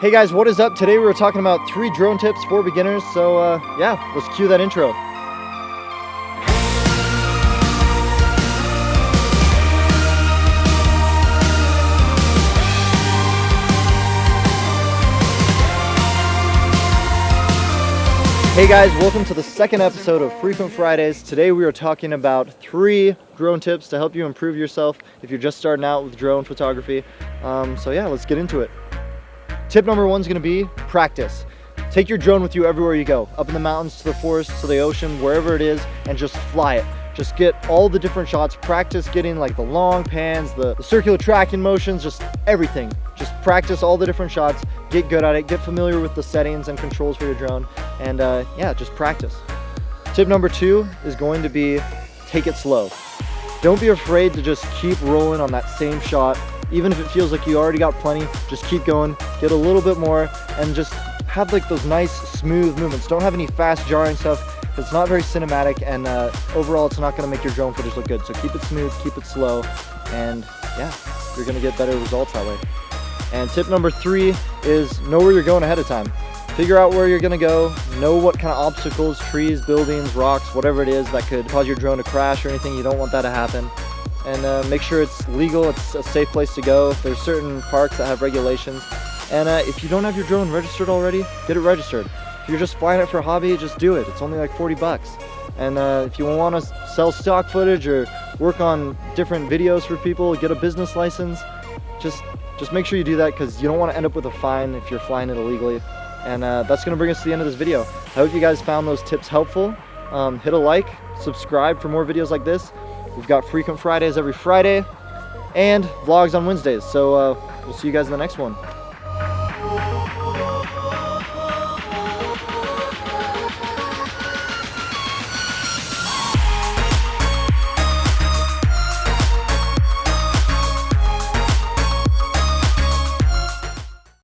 Hey guys, what is up? Today we were talking about 3 drone tips for beginners, so yeah, let's cue that intro. Hey guys, welcome to the second episode of Frequent Fridays. Today we are talking about 3 drone tips to help you improve yourself if you're just starting out with drone photography. So yeah, let's get into it. Tip number 1 is going to be practice. Take your drone with you everywhere you go, up in the mountains, to the forest, to the ocean, wherever it is, and just fly it. Just get all the different shots, practice getting like the long pans, the circular tracking motions, just everything. Just practice all the different shots, get good at it, get familiar with the settings and controls for your drone, and yeah, just practice. Tip number 2 is going to be take it slow. Don't be afraid to just keep rolling on that same shot. Even if it feels like you already got plenty, just keep going, get a little bit more, and just have like those nice smooth movements. Don't have any fast jarring stuff. It's not very cinematic, and overall it's not going to make your drone footage look good. So keep it smooth, keep it slow, and yeah, you're going to get better results that way. And tip number 3 is know where you're going ahead of time. Figure out where you're going to go, know what kind of obstacles, trees, buildings, rocks, whatever it is that could cause your drone to crash or anything. You don't want that to happen. And make sure it's legal, it's a safe place to go. There's certain parks that have regulations. And if you don't have your drone registered already, get it registered. If you're just flying it for a hobby, just do it. It's only like 40 bucks. And if you want to sell stock footage or work on different videos for people, get a business license, just make sure you do that, because you don't want to end up with a fine if you're flying it illegally. And that's going to bring us to the end of this video. I hope you guys found those tips helpful. Hit a like, subscribe for more videos like this. We've got Frequent Fridays every Friday and vlogs on Wednesdays. So we'll see you guys in the next one.